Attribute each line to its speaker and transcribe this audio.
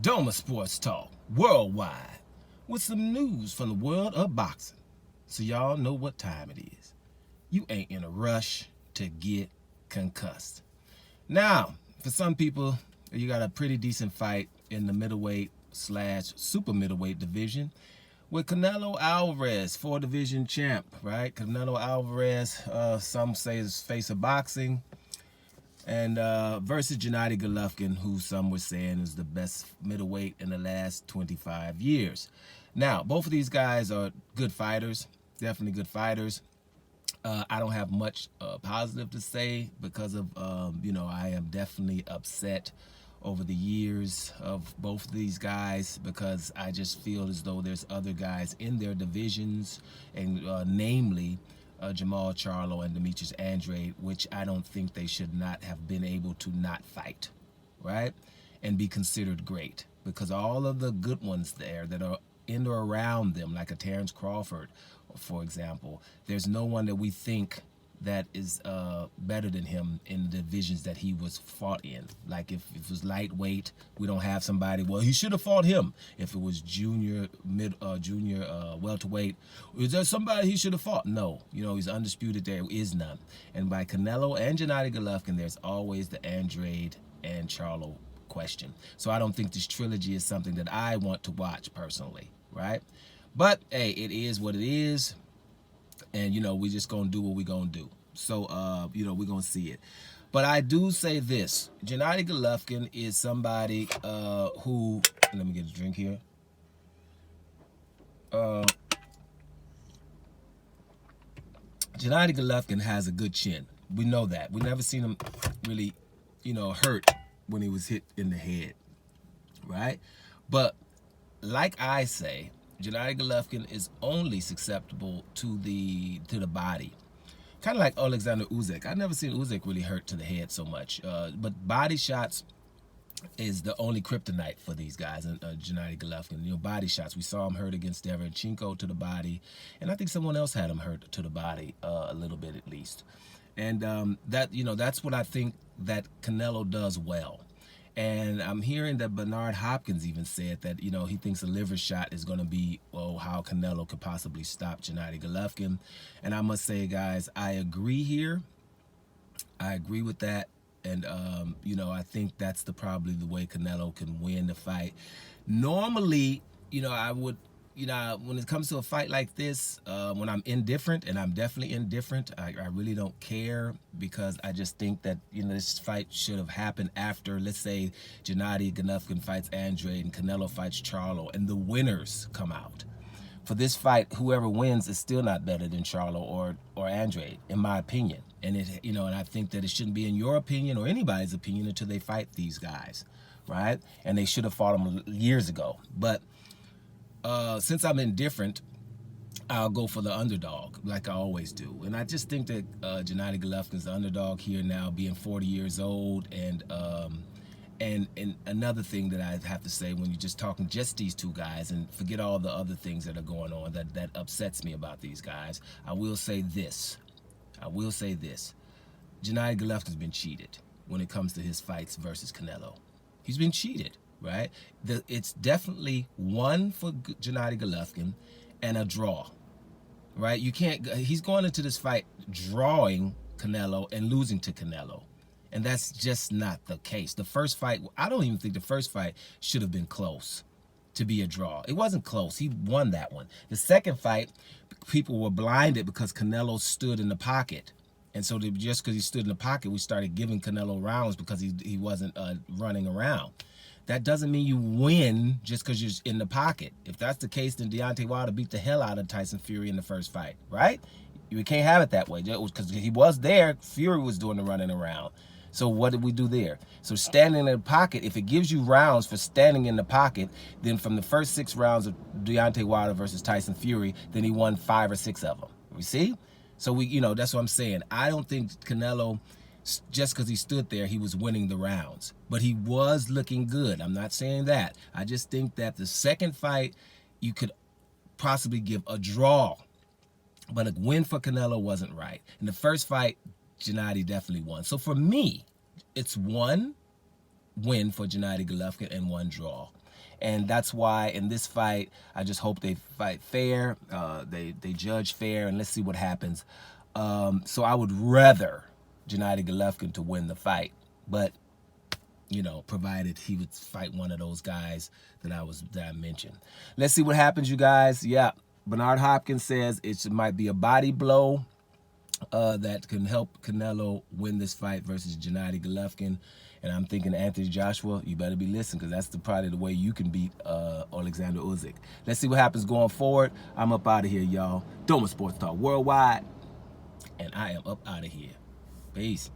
Speaker 1: Doma Sports Talk worldwide with some news from the world of boxing. So y'all know what time it is. You ain't in a rush to get concussed. Now, for some people, you got a pretty decent fight in the middleweight / super middleweight division with Canelo Alvarez, 4-division champ, right? Canelo Alvarez, some say is face of boxing, and versus Gennady Golovkin, who some were saying is the best middleweight in the last 25 years. Now, both of these guys are good fighters, definitely good fighters. I don't have much positive to say because of, I am definitely upset over the years of both of these guys because I just feel as though there's other guys in their divisions, and namely Jamal Charlo and Demetrius Andrade, which I don't think they should not have been able to not fight, right? And be considered great, because all of the good ones there that are in or around them, like a Terrence Crawford, for example, there's no one that we think that is better than him in the divisions that he was fought in. Like if it was lightweight, we don't have somebody, well, he should have fought him. If it was junior welterweight, is there somebody he should have fought? No, he's undisputed, there is none. And by Canelo and Gennady Golovkin, there's always the Andrade and Charlo question. So I don't think this trilogy is something that I want to watch personally, right? But hey, it is what it is. And, we just going to do what we going to do. So, we're going to see it. But I do say this. Gennady Golovkin is somebody who... Let me get a drink here. Gennady Golovkin has a good chin. We know that. We never seen him really, hurt when he was hit in the head. Right? But like I say, Gennady Golovkin is only susceptible to the body. Kind of like Alexander Usyk. I've never seen Usyk really hurt to the head so much. But body shots is the only kryptonite for these guys. And Gennady Golovkin, body shots. We saw him hurt against Derevyanchenko to the body. And I think someone else had him hurt to the body a little bit at least. And that's what I think that Canelo does well. And I'm hearing that Bernard Hopkins even said that, he thinks a liver shot is going to be, how Canelo could possibly stop Gennady Golovkin. And I must say, guys, I agree here. I agree with that. And, I think that's probably the way Canelo can win the fight. Normally, I would, when it comes to a fight like this, when I'm indifferent, and I'm definitely indifferent, I really don't care, because I just think that, this fight should have happened after, let's say, Gennady Golovkin fights Andrade and Canelo fights Charlo, and the winners come out. For this fight, whoever wins is still not better than Charlo or Andrade, in my opinion. And and I think that it shouldn't be in your opinion or anybody's opinion until they fight these guys, right? And they should have fought them years ago. But since I'm indifferent, I'll go for the underdog, like I always do. And I just think that Gennady Golovkin's the underdog here now, being 40 years old. And another thing that I have to say, when you're just talking just these two guys, and forget all the other things that are going on that upsets me about these guys, I will say this. Gennady Golovkin's been cheated when it comes to his fights versus Canelo. He's been cheated. Right? It's definitely one for Gennady Golovkin and a draw. Right? You can't. He's going into this fight drawing Canelo and losing to Canelo. And that's just not the case. The first fight, I don't even think the first fight should have been close to be a draw. It wasn't close. He won that one. The second fight, people were blinded because Canelo stood in the pocket. And so just because he stood in the pocket, we started giving Canelo rounds because he wasn't running around. That doesn't mean you win just because you're in the pocket. If that's the case, then Deontay Wilder beat the hell out of Tyson Fury in the first fight, right? You can't have it that way, because he was there. Fury was doing the running around. So what did we do there? So standing in the pocket, if it gives you rounds for standing in the pocket, then from the first 6 rounds of Deontay Wilder versus Tyson Fury, then he won 5 or 6 of them. You see? So that's what I'm saying. I don't think Canelo, just because he stood there, he was winning the rounds. But he was looking good. I'm not saying that. I just think that the second fight, you could possibly give a draw. But a win for Canelo wasn't right. In the first fight, Gennady definitely won. So for me, it's 1 win for Gennady Golovkin and 1 draw. And that's why in this fight, I just hope they fight fair. They judge fair, and let's see what happens. So I would rather Gennady Golovkin to win the fight, but you know, provided he would fight one of those guys that I mentioned. Let's see what happens, you guys. Yeah, Bernard Hopkins says it might be a body blow that can help Canelo win this fight versus Gennady Golovkin. And I'm thinking, Anthony Joshua, you better be listening, because that's probably the way you can beat Alexander Usyk. Let's see what happens going forward. I'm up out of here, y'all. Doma Sports Talk Worldwide, and I am up out of here. Peace.